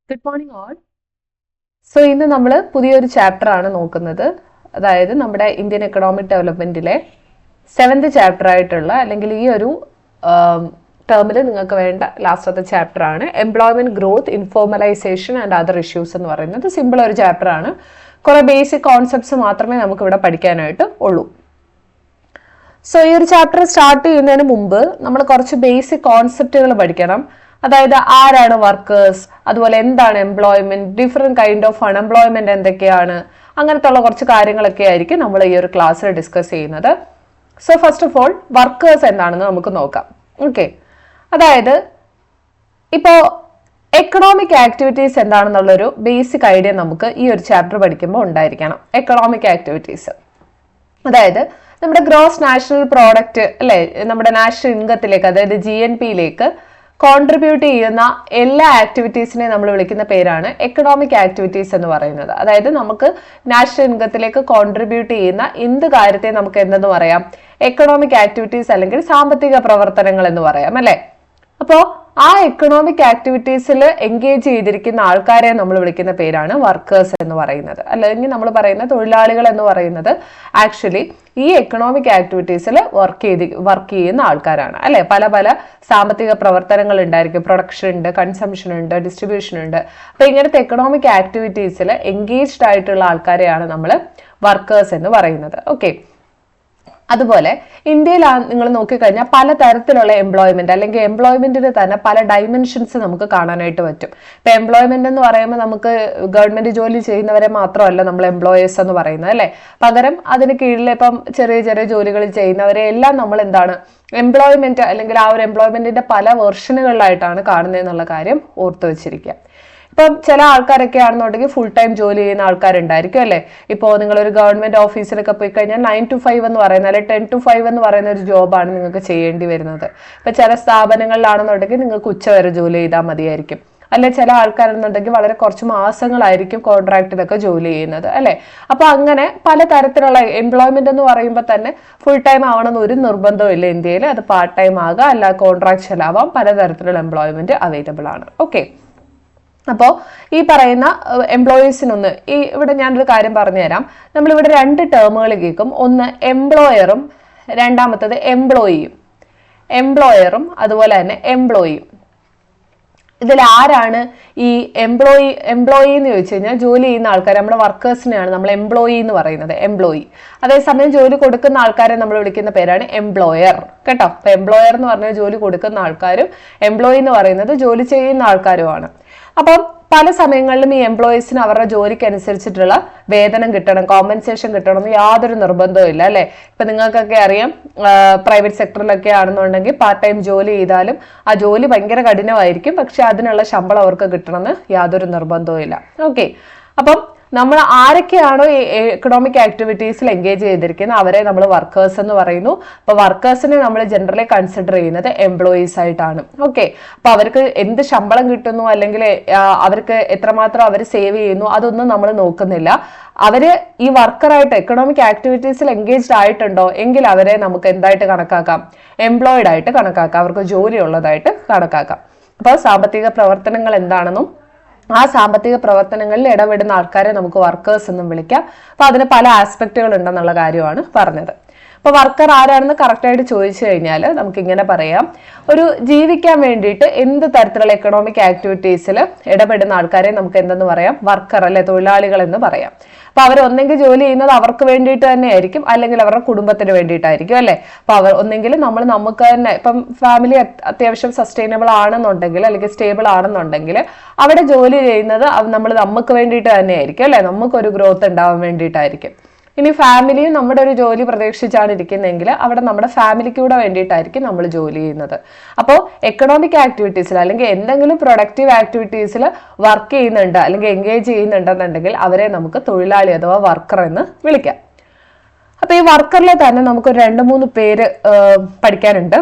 Good morning all. So ഇന്ന് നമ്മൾ പുതിയൊരു ചാപ്റ്റർ ആണ് നോക്കുന്നത്. അതായത് നമ്മുടെ ഇന്ത്യൻ എക്കണോമിക് ഡെവലപ്മെന്റിലെ 7th ചാപ്റ്റർ ആയിട്ടുള്ള അല്ലെങ്കിൽ ഈ ഒരു ടേമിൽ നിങ്ങൾക്ക് വേണ്ട ലാസ്റ്റത്തെ ചാപ്റ്റർ ആണ് employment growth, informalisation and other issues എന്ന് പറയുന്നത്. സിമ്പിൾ ഒരു ചാപ്റ്റർ ആണ്. കുറെ ബേസിക് കോൺസെപ്റ്റ്സ് മാത്രമേ നമുക്ക് ഇവിടെ പഠിക്കാനായിട്ട് ഉള്ളൂ. സോ ഈ ഒരു ചാപ്റ്റർ സ്റ്റാർട്ട് ചെയ്യുന്നതിന് മുമ്പ് നമ്മൾ കുറച്ച് ബേസിക് കോൺസെപ്റ്റുകൾ പഠിക്കണം. അതായത് ആരാണ് വർക്കേഴ്സ്, അതുപോലെ എന്താണ് employment, different kind of unemployment എന്തൊക്കെയാണ്, അങ്ങനത്തെ ഉള്ള കുറച്ച് കാര്യങ്ങളൊക്കെ ആയിരിക്കും നമ്മൾ ഈ ഒരു ക്ലാസ്സിൽ ഡിസ്കസ് ചെയ്യുന്നത്. So first of all workers എന്താണെന്ന് നമുക്ക് നോക്കാം. ഓക്കെ, അതായത് ഇപ്പോ എക്കണോമിക് ആക്ടിവിറ്റീസ് എന്താണെന്നുള്ളൊരു ബേസിക് ഐഡിയ നമുക്ക് ഈ ഒരു ചാപ്റ്റർ പഠിക്കുമ്പോൾ ഉണ്ടായിരിക്കണം. എക്കണോമിക് ആക്ടിവിറ്റീസ് അതായത് നമ്മുടെ ഗ്രോസ് നാഷണൽ പ്രോഡക്റ്റ് അല്ലെ, നമ്മുടെ നാഷണൽ ഇൻകത്തിലേക്ക് അതായത് GNP-യിലേക്ക് കോൺട്രിബ്യൂട്ട് ചെയ്യുന്ന എല്ലാ ആക്ടിവിറ്റീസിനെയും നമ്മൾ വിളിക്കുന്ന പേരാണ് എക്കണോമിക് ആക്ടിവിറ്റീസ് എന്ന് പറയുന്നത്. അതായത് നമുക്ക് നാഷണൽ ഇൻകത്തിലേക്ക് കോൺട്രിബ്യൂട്ട് ചെയ്യുന്ന എന്ത് കാര്യത്തെ നമുക്ക് എന്തെന്ന് പറയാം, എക്കണോമിക് ആക്ടിവിറ്റീസ് അല്ലെങ്കിൽ സാമ്പത്തിക പ്രവർത്തനങ്ങൾ എന്ന് പറയാം അല്ലെ. അപ്പോ ആ എക്കണോമിക് ആക്ടിവിറ്റീസിൽ എൻഗേജ് ചെയ്തിരിക്കുന്ന ആൾക്കാരെ നമ്മൾ വിളിക്കുന്ന പേരാണ് വർക്കേഴ്സ് എന്ന് പറയുന്നത്. അല്ലെങ്കിൽ നമ്മൾ പറയുന്ന തൊഴിലാളികൾ എന്ന് പറയുന്നത് ആക്ച്വലി ഈ എക്കണോമിക് ആക്ടിവിറ്റീസിൽ വർക്ക് ചെയ്യുന്ന ആൾക്കാരാണ് അല്ലെ. പല പല സാമ്പത്തിക പ്രവർത്തനങ്ങൾ ഉണ്ടായിരിക്കും. പ്രൊഡക്ഷൻ ഉണ്ട്, കൺസംഷൻ ഉണ്ട്, ഡിസ്ട്രിബ്യൂഷൻ ഉണ്ട്. അപ്പൊ ഇങ്ങനത്തെ എക്കണോമിക് ആക്ടിവിറ്റീസിൽ എൻഗേജ്ഡ് ആയിട്ടുള്ള ആൾക്കാരെയാണ് നമ്മൾ വർക്കേഴ്സ് എന്ന് പറയുന്നത്. ഓക്കെ, അതുപോലെ ഇന്ത്യയിൽ നിങ്ങൾ നോക്കിക്കഴിഞ്ഞാൽ പലതരത്തിലുള്ള എംപ്ലോയ്മെന്റ് അല്ലെങ്കിൽ എംപ്ലോയ്മെന്റിന് തന്നെ പല ഡൈമെൻഷൻസ് നമുക്ക് കാണാനായിട്ട് പറ്റും. ഇപ്പൊ എംപ്ലോയ്മെന്റ് എന്ന് പറയുമ്പോൾ നമുക്ക് ഗവൺമെന്റ് ജോലി ചെയ്യുന്നവരെ മാത്രമല്ല നമ്മൾ എംപ്ലോയേഴ്സ് എന്ന് പറയുന്നത് അല്ലെ. പകരം അതിന് കീഴിൽ ഇപ്പം ചെറിയ ചെറിയ ജോലികൾ ചെയ്യുന്നവരെ എല്ലാം നമ്മൾ എന്താണ് എംപ്ലോയ്മെന്റ് അല്ലെങ്കിൽ ആ ഒരു എംപ്ലോയ്മെന്റിന്റെ പല വെർഷനുകളിലായിട്ടാണ് കാണുന്നത് എന്നുള്ള കാര്യം ഓർത്തു വെച്ചിരിക്കുക. ഇപ്പം ചില ആൾക്കാരൊക്കെ ആണെന്നുണ്ടെങ്കിൽ ഫുൾ ടൈം ജോലി ചെയ്യുന്ന ആൾക്കാരുണ്ടായിരിക്കും അല്ലെ. ഇപ്പോൾ നിങ്ങളൊരു ഗവൺമെന്റ് ഓഫീസിലൊക്കെ പോയി കഴിഞ്ഞാൽ 9 to 5 എന്ന് പറയുന്ന അല്ലെങ്കിൽ 10 to 5 എന്ന് പറയുന്ന ഒരു ജോബാണ് നിങ്ങൾക്ക് ചെയ്യേണ്ടി വരുന്നത്. ഇപ്പൊ ചില സ്ഥാപനങ്ങളിലാണെന്നുണ്ടെങ്കിൽ നിങ്ങൾക്ക് ഉച്ചവരെ ജോലി ചെയ്താൽ മതിയായിരിക്കും. അല്ലെ ചില ആൾക്കാരെന്നുണ്ടെങ്കിൽ വളരെ കുറച്ച് മാസങ്ങളായിരിക്കും കോൺട്രാക്റ്റിലൊക്കെ ജോലി ചെയ്യുന്നത് അല്ലെ. അപ്പൊ അങ്ങനെ പലതരത്തിലുള്ള എംപ്ലോയ്മെന്റ് എന്ന് പറയുമ്പോൾ തന്നെ ഫുൾ ടൈം ആവണമെന്ന് ഒരു നിർബന്ധവും ഇല്ല ഇന്ത്യയിൽ. അത് പാർട്ട് ടൈം ആകാം, അല്ല കോൺട്രാക്ച്വൽ ആവാം. പലതരത്തിലുള്ള എംപ്ലോയ്മെന്റ് അവൈലബിൾ ആണ്. ഓക്കെ, അപ്പോൾ ഈ പറയുന്ന എംപ്ലോയീസിനൊന്ന് ഇവിടെ ഞാനൊരു കാര്യം പറഞ്ഞുതരാം. നമ്മളിവിടെ 2 ടേമുകൾ കേൾക്കും. ഒന്ന് എംപ്ലോയറും രണ്ടാമത്തത് എംപ്ലോയിയും. എംപ്ലോയറും അതുപോലെ തന്നെ എംപ്ലോയിയും. ഇതിൽ ആരാണ് ഈ എംപ്ലോയി എന്ന് ചോദിച്ചു കഴിഞ്ഞാൽ ജോലി ചെയ്യുന്ന ആൾക്കാർ, നമ്മുടെ വർക്കേഴ്സിനെയാണ് നമ്മൾ എംപ്ലോയി എന്ന് പറയുന്നത്. എംപ്ലോയി. അതേസമയം ജോലി കൊടുക്കുന്ന ആൾക്കാരെ നമ്മൾ വിളിക്കുന്ന പേരാണ് എംപ്ലോയർ കേട്ടോ. അപ്പൊ എംപ്ലോയർ എന്ന് പറഞ്ഞാൽ ജോലി കൊടുക്കുന്ന ആൾക്കാരും എംപ്ലോയി എന്ന് പറയുന്നത് ജോലി ചെയ്യുന്ന ആൾക്കാരുമാണ്. അപ്പം പല സമയങ്ങളിലും ഈ എംപ്ലോയീസിന് അവരുടെ ജോലിക്ക് അനുസരിച്ചിട്ടുള്ള വേതനം കിട്ടണം, കോമ്പൻസേഷൻ കിട്ടണം എന്ന് യാതൊരു നിർബന്ധവും ഇല്ല അല്ലെ. ഇപ്പൊ നിങ്ങൾക്കൊക്കെ അറിയാം, പ്രൈവറ്റ് സെക്ടറിലൊക്കെ ആണെന്നുണ്ടെങ്കിൽ പാർട്ട് ടൈം ജോലി ചെയ്താലും ആ ജോലി ഭയങ്കര കഠിനമായിരിക്കും, പക്ഷെ അതിനുള്ള ശമ്പളം അവർക്ക് കിട്ടണമെന്ന് യാതൊരു നിർബന്ധവും ഇല്ല. ഓക്കെ, അപ്പം നമ്മൾ ആരൊക്കെയാണോ ഈ എക്കണോമിക് ആക്ടിവിറ്റീസിൽ എൻഗേജ് ചെയ്തിരിക്കുന്നത് അവരെ നമ്മൾ വർക്കേഴ്സ് എന്ന് പറയുന്നു. അപ്പൊ വർക്കേഴ്സിനെ നമ്മൾ ജനറലി കൺസിഡർ ചെയ്യുന്നത് എംപ്ലോയീസ് ആയിട്ടാണ്. ഓക്കെ, അപ്പൊ അവർക്ക് എന്ത് ശമ്പളം കിട്ടുന്നു അല്ലെങ്കിൽ അവർക്ക് എത്രമാത്രം അവർ സേവ് ചെയ്യുന്നു അതൊന്നും നമ്മൾ നോക്കുന്നില്ല. അവര് ഈ വർക്കറായിട്ട് എക്കണോമിക് ആക്ടിവിറ്റീസിൽ എൻഗേജ്ഡ് ആയിട്ടുണ്ടോ എങ്കിൽ അവരെ നമുക്ക് എന്തായിട്ട് കണക്കാക്കാം, എംപ്ലോയിഡ് ആയിട്ട് കണക്കാക്കാം. അവർക്ക് ജോലി ഉള്ളതായിട്ട് കണക്കാക്കാം. അപ്പൊ സാമ്പത്തിക പ്രവർത്തനങ്ങൾ എന്താണെന്നും ആ സാമ്പത്തിക പ്രവർത്തനങ്ങളിൽ ഇടപെടുന്ന ആൾക്കാരെ നമുക്ക് വർക്കേഴ്സ് എന്നും വിളിക്കാം. അപ്പൊ അതിന് പല ആസ്പെക്റ്റുകൾ ഉണ്ടെന്നുള്ള കാര്യമാണ് പറഞ്ഞത്. അപ്പൊ വർക്കർ ആരാണെന്ന് കറക്റ്റായിട്ട് ചോദിച്ചു കഴിഞ്ഞാൽ നമുക്ക് ഇങ്ങനെ പറയാം, ഒരു ജീവിക്കാൻ വേണ്ടിയിട്ട് എന്ത് തരത്തിലുള്ള എക്കണോമിക് ആക്ടിവിറ്റീസിൽ ഇടപെടുന്ന ആൾക്കാരെ നമുക്ക് എന്തെന്ന് പറയാം, വർക്കർ അല്ലെ, തൊഴിലാളികൾ എന്ന് പറയാം. അപ്പൊ അവർ ഒന്നെങ്കിൽ ജോലി ചെയ്യുന്നത് അവർക്ക് വേണ്ടിയിട്ട് തന്നെ ആയിരിക്കും, അല്ലെങ്കിൽ അവരുടെ കുടുംബത്തിന് വേണ്ടിയിട്ടായിരിക്കും അല്ലെ. അപ്പൊ അവർ ഒന്നെങ്കിൽ നമുക്ക് തന്നെ ഇപ്പം ഫാമിലി അത്യാവശ്യം സസ്റ്റൈനബിൾ ആണെന്നുണ്ടെങ്കിൽ അല്ലെങ്കിൽ സ്റ്റേബിൾ ആണെന്നുണ്ടെങ്കിൽ അവിടെ ജോലി ചെയ്യുന്നത് നമുക്ക് വേണ്ടിയിട്ട് തന്നെ ആയിരിക്കും അല്ലെ, നമുക്കൊരു ഗ്രോത്ത് ഉണ്ടാവാൻ വേണ്ടിയിട്ടായിരിക്കും. ഇനി ഫാമിലിയും നമ്മുടെ ഒരു ജോലി പ്രതീക്ഷിച്ചാണ് ഇരിക്കുന്നതെങ്കിൽ അവിടെ നമ്മുടെ ഫാമിലിക്ക് കൂടെ വേണ്ടിയിട്ടായിരിക്കും നമ്മൾ ജോലി ചെയ്യുന്നത്. അപ്പോൾ എക്കണോമിക് ആക്ടിവിറ്റീസിൽ അല്ലെങ്കിൽ എന്തെങ്കിലും പ്രൊഡക്റ്റീവ് ആക്ടിവിറ്റീസിൽ വർക്ക് ചെയ്യുന്നുണ്ട് അല്ലെങ്കിൽ എൻഗേജ് ചെയ്യുന്നുണ്ടെന്നുണ്ടെങ്കിൽ അവരെ നമുക്ക് തൊഴിലാളി അഥവാ വർക്കർ എന്ന് വിളിക്കാം. അപ്പൊ ഈ വർക്കറിലെ തന്നെ നമുക്ക് 2-3 പേര് പഠിക്കാനുണ്ട്.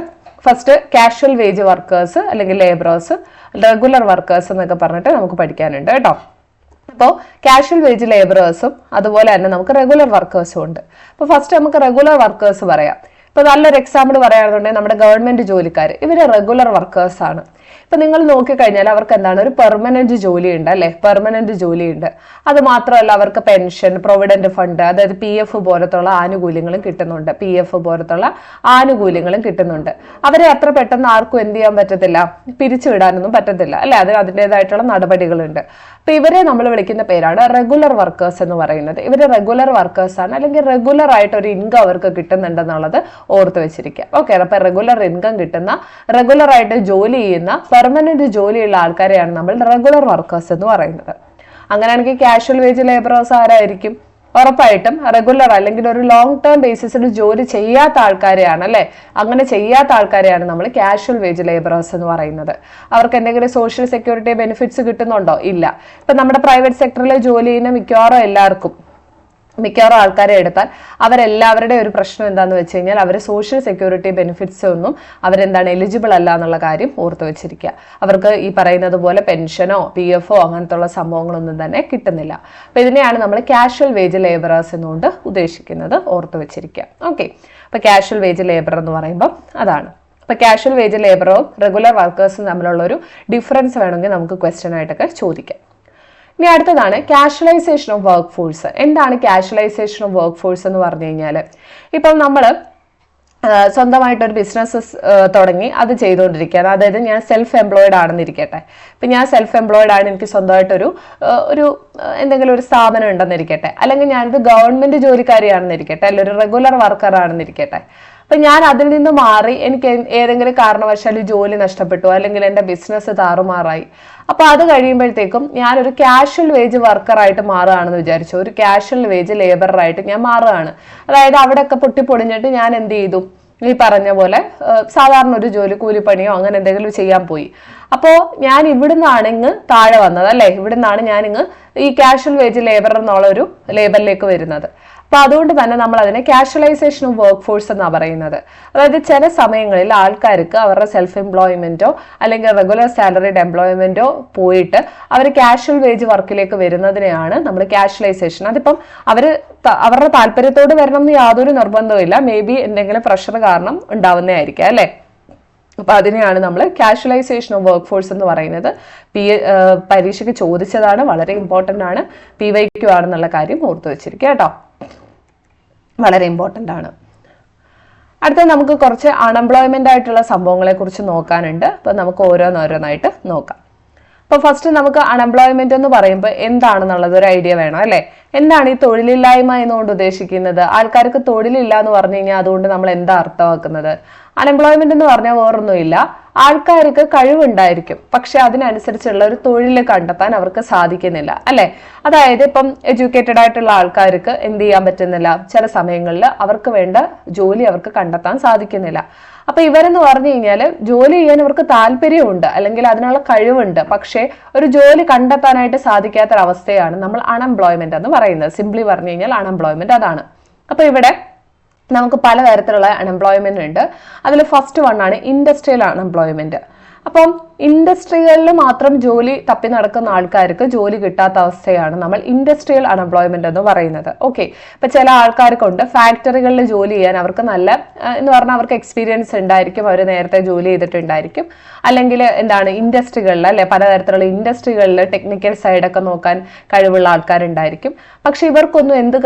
ഫസ്റ്റ് കാഷ്വൽ വേജ് വർക്കേഴ്സ് അല്ലെങ്കിൽ ലേബറേഴ്സ്, റെഗുലർ വർക്കേഴ്സ് എന്നൊക്കെ പറഞ്ഞിട്ട് നമുക്ക് പഠിക്കാനുണ്ട് കേട്ടോ. അപ്പോൾ കാഷ്വൽ വേജ് ലേബറേഴ്സും അതുപോലെ തന്നെ നമുക്ക് റെഗുലർ വർക്കേഴ്സും ഉണ്ട്. അപ്പോൾ ഫസ്റ്റ് നമുക്ക് റെഗുലർ വർക്കേഴ്സ് പറയാം. ഇപ്പൊ നല്ലൊരു എക്സാമ്പിൾ പറയുകയാണെന്നുണ്ടെങ്കിൽ നമ്മുടെ ഗവൺമെന്റ് ജോലിക്കാർ, ഇവര് റെഗുലർ വർക്കേഴ്സ് ആണ്. ഇപ്പൊ നിങ്ങൾ നോക്കിക്കഴിഞ്ഞാൽ അവർക്ക് എന്താണ്, ഒരു പെർമനന്റ് ജോലി ഉണ്ട് അല്ലെ, പെർമനന്റ് ജോലി ഉണ്ട്. അത് മാത്രമല്ല അവർക്ക് പെൻഷൻ, പ്രൊവിഡന്റ് ഫണ്ട്, അതായത് PF പോലത്തുള്ള ആനുകൂല്യങ്ങളും കിട്ടുന്നുണ്ട്, PF പോലത്തുള്ള ആനുകൂല്യങ്ങളും കിട്ടുന്നുണ്ട്. അവരെ അത്ര പെട്ടെന്ന് ആർക്കും എന്ത് ചെയ്യാൻ പറ്റത്തില്ല, പിരിച്ചുവിടാനൊന്നും പറ്റത്തില്ല അല്ലെ, അതിൻ്റെതായിട്ടുള്ള നടപടികളുണ്ട്. അപ്പൊ ഇവരെ നമ്മൾ വിളിക്കുന്ന പേരാണ് റെഗുലർ വർക്കേഴ്സ് എന്ന് പറയുന്നത്. ഇവര് റെഗുലർ വർക്കേഴ്സ് ആണ്, അല്ലെങ്കിൽ റെഗുലർ ആയിട്ട് ഒരു ഇൻകം അവർക്ക് കിട്ടുന്നുണ്ടെന്നുള്ളത് ഓർത്ത് വെച്ചിരിക്കുക. ഓക്കെ, അപ്പൊ റെഗുലർ ഇൻകം കിട്ടുന്ന, റെഗുലർ ആയിട്ട് ജോലി ചെയ്യുന്ന, പെർമനന്റ് ജോലിയുള്ള ആൾക്കാരെയാണ് നമ്മൾ റെഗുലർ വർക്കേഴ്സ് എന്ന് പറയുന്നത്. അങ്ങനെയാണെങ്കിൽ കാഷ്വൽ വേജ് ലേബറേഴ്സ് ആരായിരിക്കും? ഉറപ്പായിട്ടും റെഗുലർ അല്ലെങ്കിൽ ഒരു ലോങ് ടേം ബേസിസിൽ ജോലി ചെയ്യാത്ത ആൾക്കാരെയാണ് അല്ലെ, അങ്ങനെ ചെയ്യാത്ത ആൾക്കാരെയാണ് നമ്മൾ കാഷ്വൽ വേജ് ലേബറേഴ്സ് എന്ന് പറയുന്നത്. അവർക്ക് എന്തെങ്കിലും സോഷ്യൽ സെക്യൂരിറ്റി ബെനിഫിറ്റ്സ് കിട്ടുന്നുണ്ടോ? ഇല്ല. ഇപ്പൊ നമ്മുടെ പ്രൈവറ്റ് സെക്ടറിൽ ജോലി ചെയ്യുന്ന മിക്കവാറും ആൾക്കാരെ എടുത്താൽ അവരെല്ലാവരുടെ ഒരു പ്രശ്നം എന്താന്ന് വെച്ച് കഴിഞ്ഞാൽ അവർ സോഷ്യൽ സെക്യൂരിറ്റി ബെനിഫിറ്റ്സ് ഒന്നും അവരെന്താണ് എലിജിബിൾ അല്ല എന്നുള്ള കാര്യം ഓർത്ത് വെച്ചിരിക്കുക. അവർക്ക് ഈ പറയുന്നത് പോലെ പെൻഷനോ PF അങ്ങനത്തെ സംഭവങ്ങളൊന്നും തന്നെ കിട്ടുന്നില്ല. അപ്പൊ ഇതിനെയാണ് നമ്മൾ കാഷ്വൽ വേജ് ലേബറേഴ്സ് എന്നുകൊണ്ട് ഉദ്ദേശിക്കുന്നത്, ഓർത്ത് വെച്ചിരിക്കുക. ഓക്കെ, അപ്പൊ കാഷ്വൽ വേജ് ലേബർ എന്ന് പറയുമ്പോൾ അതാണ്. അപ്പൊ കാഷ്വൽ വേജ് ലേബറും റെഗുലർ വർക്കേഴ്സും തമ്മിലുള്ള ഒരു ഡിഫറൻസ് വേണമെങ്കിൽ നമുക്ക് ക്വസ്റ്റ്യൻ ആയിട്ടൊക്കെ ചോദിക്കാം. ഇനി അടുത്തതാണ് കാഷ്വലൈസേഷൻ ഓഫ് വർക്ക് ഫോഴ്സ്. എന്താണ് കാഷ്വലൈസേഷൻ ഓഫ് വർക്ക് ഫോഴ്സ് എന്ന് പറഞ്ഞു കഴിഞ്ഞാൽ, ഇപ്പം നമ്മൾ സ്വന്തമായിട്ടൊരു ബിസിനസ് തുടങ്ങി അത് ചെയ്തുകൊണ്ടിരിക്കുകയാണ്. അതായത് ഞാൻ സെൽഫ് എംപ്ലോയിഡ് ആണെന്നിരിക്കട്ടെ. ഇപ്പം ഞാൻ സെൽഫ് എംപ്ലോയിഡ് ആണ്, എനിക്ക് സ്വന്തമായിട്ടൊരു എന്തെങ്കിലും ഒരു സ്ഥാപനം ഉണ്ടെന്നിരിക്കട്ടെ, അല്ലെങ്കിൽ ഞാനൊരു ഗവൺമെന്റ് ജോലിക്കാരിയാണെന്നിരിക്കട്ടെ, അല്ലെങ്കിൽ ഒരു റെഗുലർ വർക്കർ ആണെന്നിരിക്കട്ടെ. അപ്പൊ ഞാൻ അതിൽ നിന്ന് മാറി എനിക്ക് ഏതെങ്കിലും കാരണവശാൽ ജോലി നഷ്ടപ്പെട്ടു, അല്ലെങ്കിൽ എൻ്റെ ബിസിനസ് താറുമാറായി. അപ്പൊ അത് കഴിയുമ്പോഴത്തേക്കും ഞാനൊരു കാഷ്വൽ വേജ് വർക്കറായിട്ട് മാറുകയാണെന്ന് വിചാരിച്ചു, ഒരു കാഷ്വൽ വേജ് ലേബറായിട്ട് ഞാൻ മാറുകയാണ്. അതായത് അവിടെയൊക്കെ പൊട്ടിപ്പൊടിഞ്ഞിട്ട് ഞാൻ എന്ത് ചെയ്തു, ഈ പറഞ്ഞ പോലെ സാധാരണ ഒരു ജോലി, കൂലിപ്പണിയോ അങ്ങനെ എന്തെങ്കിലും ചെയ്യാൻ പോയി. അപ്പോ ഞാൻ ഇവിടുന്നാണ് ഇങ്ങ് താഴെ വന്നത് അല്ലെ, ഇവിടുന്നാണ് ഞാൻ ഇങ്ങ് ഈ കാഷ്വൽ വേജ് ലേബർ എന്നുള്ള ഒരു ലേബലിലേക്ക് വരുന്നത്. അപ്പൊ അതുകൊണ്ട് തന്നെ നമ്മൾ അതിനെ കാഷ്വലൈസേഷൻ ഓഫ് വർക്ക് ഫോഴ്സ് എന്നാണ് പറയുന്നത്. അതായത് ചില സമയങ്ങളിൽ ആൾക്കാർക്ക് അവരുടെ സെൽഫ് എംപ്ലോയ്മെന്റോ അല്ലെങ്കിൽ റെഗുലർ സാലറിഡ് എംപ്ലോയ്മെന്റോ പോയിട്ട് അവർ കാഷ്വൽ വേജ് വർക്കിലേക്ക് വരുന്നതിനെയാണ് നമ്മൾ കാഷ്വലൈസേഷൻ. അതിപ്പം അവരുടെ താല്പര്യത്തോട് വരണം എന്ന് യാതൊരു നിർബന്ധവും ഇല്ല, മേ ബി എന്തെങ്കിലും പ്രഷർ കാരണം ഉണ്ടാവുന്നതായിരിക്കാം അല്ലെ. അപ്പൊ അതിനെയാണ് നമ്മൾ കാഷ്വലൈസേഷൻ ഓഫ് വർക്ക് ഫോഴ്സ് എന്ന് പറയുന്നത്. പരീക്ഷയ്ക്ക് ചോദിച്ചതാണ്, വളരെ ഇമ്പോർട്ടന്റ് ആണ്, PYQ ആണെന്നുള്ള കാര്യം ഓർത്തു വെച്ചിരിക്കുക കേട്ടോ, വളരെ ഇമ്പോർട്ടന്റ് ആണ്. അടുത്ത നമുക്ക് കുറച്ച് അൺഎംപ്ലോയ്മെന്റ് ആയിട്ടുള്ള സംഭവങ്ങളെ കുറിച്ച് നോക്കാനുണ്ട്. അപ്പൊ നമുക്ക് ഓരോന്നോരോന്നായിട്ട് നോക്കാം. അപ്പൊ ഫസ്റ്റ് നമുക്ക് അൺഎംപ്ലോയ്മെന്റ് എന്ന് പറയുമ്പോൾ എന്താണെന്നുള്ളത് ഒരു ഐഡിയ വേണം അല്ലെ. എന്താണ് ഈ തൊഴിലില്ലായ്മ എന്നുകൊണ്ട് ഉദ്ദേശിക്കുന്നത്? ആൾക്കാർക്ക് തൊഴിലില്ല എന്ന് പറഞ്ഞു കഴിഞ്ഞാൽ അതുകൊണ്ട് നമ്മൾ എന്താ അർത്ഥമാക്കുന്നത്? അൺഎംപ്ലോയ്മെന്റ് എന്ന് പറഞ്ഞാൽ വേറൊന്നുമില്ല, ആൾക്കാർക്ക് കഴിവുണ്ടായിരിക്കും, പക്ഷെ അതിനനുസരിച്ചുള്ള ഒരു തൊഴിൽ കണ്ടെത്താൻ അവർക്ക് സാധിക്കുന്നില്ല അല്ലെ. അതായത് ഇപ്പം എഡ്യൂക്കേറ്റഡ് ആയിട്ടുള്ള ആൾക്കാർക്ക് എന്ത് ചെയ്യാൻ പറ്റുന്നില്ല, ചില സമയങ്ങളിൽ അവർക്ക് വേണ്ട ജോലി അവർക്ക് കണ്ടെത്താൻ സാധിക്കുന്നില്ല. അപ്പൊ ഇവരെന്ന് പറഞ്ഞു കഴിഞ്ഞാൽ ജോലി ചെയ്യാൻ ഇവർക്ക് താല്പര്യമുണ്ട്, അല്ലെങ്കിൽ അതിനുള്ള കഴിവുണ്ട്, പക്ഷെ ഒരു ജോലി കണ്ടെത്താനായിട്ട് സാധിക്കാത്തൊരവസ്ഥയാണ് നമ്മൾ അൺഎംപ്ലോയ്മെന്റ് എന്ന് പറയുന്നത്. സിംപ്ലി പറഞ്ഞു കഴിഞ്ഞാൽ അൺഎംപ്ലോയ്മെന്റ് അതാണ്. അപ്പൊ ഇവിടെ നമുക്ക് പലതരത്തിലുള്ള അൺഎംപ്ലോയ്മെന്റ് ഉണ്ട്. അതിൽ ഫസ്റ്റ് വൺ ആണ് ഇൻഡസ്ട്രിയൽ അൺഎംപ്ലോയ്മെന്റ്. അപ്പം ഇൻഡസ്ട്രികളിൽ മാത്രം ജോലി തപ്പി നടക്കുന്ന ആൾക്കാർക്ക് ജോലി കിട്ടാത്ത അവസ്ഥയാണ് നമ്മൾ ഇൻഡസ്ട്രിയൽ അൺഎംപ്ലോയ്മെന്റ് എന്ന് പറയുന്നത്. ഓക്കെ, ഇപ്പൊ ചില ആൾക്കാർക്കുണ്ട് ഫാക്ടറികളിൽ ജോലി ചെയ്യാൻ അവർക്ക് നല്ല എന്ന് പറഞ്ഞാൽ അവർക്ക് എക്സ്പീരിയൻസ് ഉണ്ടായിരിക്കും, അവർ നേരത്തെ ജോലി ചെയ്തിട്ടുണ്ടായിരിക്കും, അല്ലെങ്കിൽ എന്താണ് ഇൻഡസ്ട്രികളിൽ അല്ലെ, പലതരത്തിലുള്ള ഇൻഡസ്ട്രികളിൽ ടെക്നിക്കൽ സൈഡൊക്കെ നോക്കാൻ കഴിവുള്ള ആൾക്കാരുണ്ടായിരിക്കും. പക്ഷെ ഇവർക്കൊന്നും എന്ത്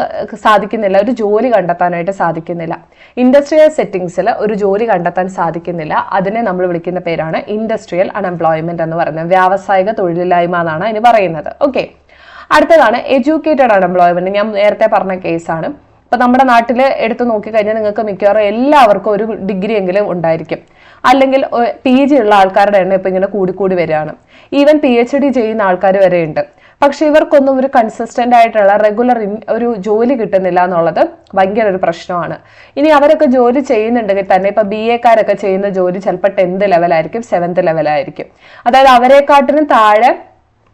സാധിക്കുന്നില്ല, ഒരു ജോലി കണ്ടെത്താനായിട്ട് സാധിക്കുന്നില്ല. ഇൻഡസ്ട്രിയൽ സെറ്റിംഗ്സിൽ ഒരു ജോലി കണ്ടെത്താൻ സാധിക്കുന്നില്ല. അതിനെ നമ്മൾ വിളിക്കുന്ന പേരാണ് ഇൻഡസ്ട്രിയൽ അൺഎംപ്ലോയ്മെന്റ് എന്ന് പറയുന്നത്. വ്യാവസായിക തൊഴിലില്ലായ്മ എന്നാണ് അതിന് പറയുന്നത്. ഓക്കെ, അടുത്തതാണ് എഡ്യൂക്കേറ്റഡ് അൺഎംപ്ലോയ്മെന്റ്. ഞാൻ നേരത്തെ പറഞ്ഞ കേസാണ്. ഇപ്പൊ നമ്മുടെ നാട്ടിൽ എടുത്തു നോക്കിക്കഴിഞ്ഞാൽ നിങ്ങൾക്ക് മിക്കവാറും എല്ലാവർക്കും ഒരു ഡിഗ്രി എങ്കിലും ഉണ്ടായിരിക്കും, അല്ലെങ്കിൽ PG ഉള്ള ആൾക്കാരുടെ എണ്ണം ഇപ്പൊ ഇങ്ങനെ കൂടിക്കൂടി വരികയാണ്. ഈവൻ PhD ചെയ്യുന്ന ആൾക്കാർ വരെ ഉണ്ട്. പക്ഷെ ഇവർക്കൊന്നും ഒരു കൺസിസ്റ്റന്റ് ആയിട്ടുള്ള റെഗുലർ ഒരു ജോലി കിട്ടുന്നില്ല എന്നുള്ളത് ഭയങ്കര ഒരു പ്രശ്നമാണ്. ഇനി അവരൊക്കെ ജോലി ചെയ്യുന്നുണ്ടെങ്കിൽ തന്നെ ഇപ്പൊ BA കാരൊക്കെ ചെയ്യുന്ന ജോലി ചിലപ്പോൾ 10th ലെവലായിരിക്കും, 7th ലെവലായിരിക്കും. അതായത് അവരെക്കാട്ടിനും താഴെ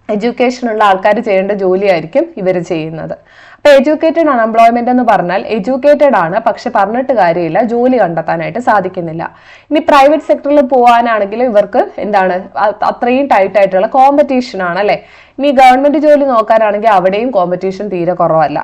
എഡ്യൂക്കേഷൻ ഉള്ള ആൾക്കാർ ചെയ്യേണ്ട ജോലിയായിരിക്കും ഇവർ ചെയ്യുന്നത്. അപ്പൊ എഡ്യൂക്കേറ്റഡ് അൺഎംപ്ലോയ്മെന്റ് എന്ന് പറഞ്ഞാൽ എഡ്യൂക്കേറ്റഡ് ആണ്, പക്ഷെ പറഞ്ഞിട്ട് കാര്യമില്ല, ജോലി കണ്ടെത്താനായിട്ട് സാധിക്കുന്നില്ല. ഇനി പ്രൈവറ്റ് സെക്ടറിൽ പോകാനാണെങ്കിൽ ഇവർക്ക് എന്താണ് അത്രയും ടൈറ്റ് ആയിട്ടുള്ള കോമ്പറ്റീഷൻ ആണ് അല്ലെ. ഇനി ഗവൺമെന്റ് ജോലി നോക്കാനാണെങ്കിൽ അവിടെയും കോമ്പറ്റീഷൻ തീരെ കുറവല്ല.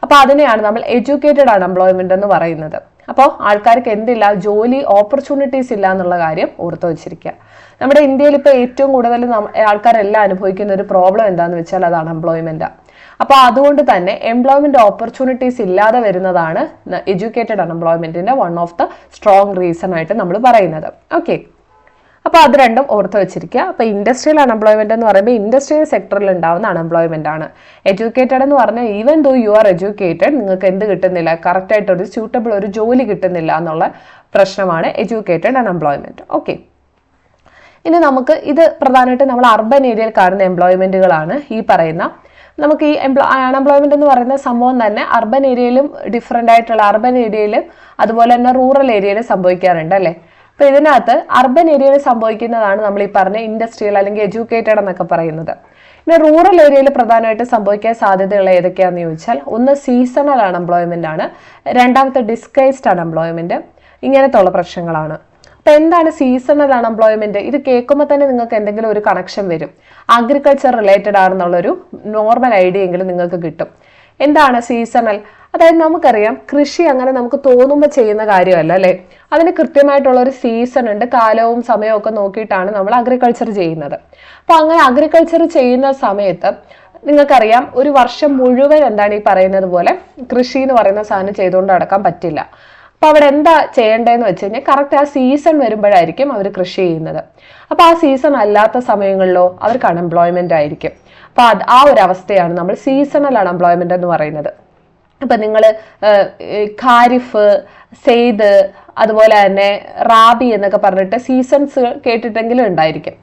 അപ്പൊ അതിനെയാണ് നമ്മൾ എഡ്യൂക്കേറ്റഡ് അൺഎംപ്ലോയ്മെന്റ് എന്ന് പറയുന്നത്. അപ്പോൾ ആൾക്കാർക്ക് എന്തില്ല, ജോലി ഓപ്പർച്യൂണിറ്റീസ് ഇല്ല എന്നുള്ള കാര്യം ഓർത്തു വെച്ചിരിക്കുക. നമ്മുടെ ഇന്ത്യയിൽ ഇപ്പോൾ ഏറ്റവും കൂടുതൽ ആൾക്കാരെല്ലാം അനുഭവിക്കുന്ന ഒരു പ്രോബ്ലം എന്താണെന്ന് വെച്ചാൽ അത് അൺഎംപ്ലോയ്മെന്റ്. അപ്പോൾ അതുകൊണ്ട് തന്നെ എംപ്ലോയ്മെന്റ് ഓപ്പർച്യൂണിറ്റീസ് ഇല്ലാതെ വരുന്നതാണ് എഡ്യൂക്കേറ്റഡ് അൺഎംപ്ലോയ്മെന്റിന്റെ one of the strong reason ആയിട്ട് നമ്മൾ പറയുന്നത്. ഓക്കെ, അപ്പോൾ അത് രണ്ടും ഓർത്ത് വെച്ചിരിക്കുക. അപ്പോൾ ഇൻഡസ്ട്രിയൽ അൺഎംപ്ലോയ്മെന്റ് എന്ന് പറയുമ്പോൾ ഇൻഡസ്ട്രിയൽ സെക്ടറിൽ ഉണ്ടാവുന്ന അൺഎംപ്ലോയ്മെന്റ് ആണ്. എഡ്യൂക്കേറ്റഡ് എന്ന് പറഞ്ഞാൽ even though you are educated, നിങ്ങൾക്ക് എന്ത് കിട്ടുന്നില്ല, കറക്റ്റായിട്ട് ഒരു സ്യൂട്ടബിൾ ഒരു ജോലി കിട്ടുന്നില്ല എന്നുള്ള പ്രശ്നമാണ് എഡ്യൂക്കേറ്റഡ് അൺഎംപ്ലോയ്മെന്റ്. ഓക്കെ, ഇനി നമുക്ക് ഇത് പ്രധാനമായിട്ട് നമ്മൾ അർബൻ ഏരിയയിൽ കാണുന്ന എംപ്ലോയ്മെന്റുകളാണ് ഈ പറയുന്ന. നമുക്ക് ഈ അൺഎംപ്ലോയ്മെന്റ് എന്ന് പറയുന്ന സംഭവം തന്നെ അർബൻ ഏരിയയിലും ഡിഫറെന്റ് ആയിട്ടുള്ള, അർബൻ ഏരിയയിലും അതുപോലെ തന്നെ റൂറൽ ഏരിയയിലും സംഭവിക്കാറുണ്ട് അല്ലേ. അപ്പൊ ഇതിനകത്ത് അർബൻ ഏരിയയിൽ സംഭവിക്കുന്നതാണ് നമ്മൾ ഈ പറഞ്ഞ ഇൻഡസ്ട്രിയൽ അല്ലെങ്കിൽ എഡ്യൂക്കേറ്റഡ് എന്നൊക്കെ പറയുന്നത്. പിന്നെ റൂറൽ ഏരിയയിൽ പ്രധാനമായിട്ട് സംഭവിക്കാൻ സാധ്യതയുള്ള ഏതൊക്കെയാണെന്ന് ചോദിച്ചാൽ, ഒന്ന് സീസണൽ അൺഎംപ്ലോയ്മെന്റ് ആണ്, രണ്ടാമത്തെ ഡിസ്ഗൈസ്ഡ് അൺഎംപ്ലോയ്മെന്റ്, ഇങ്ങനത്തെ ഉള്ള പ്രശ്നങ്ങളാണ്. അപ്പൊ എന്താണ് സീസണൽ അൺഎംപ്ലോയ്മെന്റ്? ഇത് കേൾക്കുമ്പോൾ തന്നെ നിങ്ങൾക്ക് എന്തെങ്കിലും ഒരു കണക്ഷൻ വരും, അഗ്രികൾച്ചർ റിലേറ്റഡ് ആണെന്നുള്ളൊരു നോർമൽ ഐഡിയ എങ്കിലും നിങ്ങൾക്ക് കിട്ടും. എന്താണ് സീസണൽ? അതായത് നമുക്കറിയാം കൃഷി അങ്ങനെ നമുക്ക് തോന്നുമ്പോൾ ചെയ്യുന്ന കാര്യമല്ല അല്ലെ, അതിന് കൃത്യമായിട്ടുള്ള ഒരു സീസൺ ഉണ്ട്, കാലവും സമയവും ഒക്കെ നോക്കിയിട്ടാണ് നമ്മൾ അഗ്രികൾച്ചർ ചെയ്യുന്നത്. അപ്പൊ അങ്ങനെ അഗ്രികൾച്ചർ ചെയ്യുന്ന സമയത്ത് നിങ്ങൾക്കറിയാം ഒരു വർഷം മുഴുവൻ എന്താണ് ഈ പറയുന്നത് പോലെ കൃഷി എന്ന് പറയുന്ന സാധനം ചെയ്തുകൊണ്ട് നടക്കാൻ പറ്റില്ല. അപ്പൊ അവിടെ എന്താ ചെയ്യേണ്ടതെന്ന് വെച്ച് കഴിഞ്ഞാൽ കറക്റ്റ് ആ സീസൺ വരുമ്പോഴായിരിക്കും അവർ കൃഷി ചെയ്യുന്നത്. അപ്പൊ ആ സീസൺ അല്ലാത്ത സമയങ്ങളിലോ അവർക്ക് അൺഎംപ്ലോയ്മെന്റ് ആയിരിക്കും. അപ്പൊ ആ ഒരു അവസ്ഥയാണ് നമ്മൾ സീസണൽ അൺഎംപ്ലോയ്മെന്റ് എന്ന് പറയുന്നത്. അപ്പൊ നിങ്ങൾ ഖാരിഫ്, സെയ്ദ്, അതുപോലെ തന്നെ റാബി എന്നൊക്കെ പറഞ്ഞിട്ട് സീസൺസ് കേട്ടിട്ടെങ്കിലും ഉണ്ടായിരിക്കും.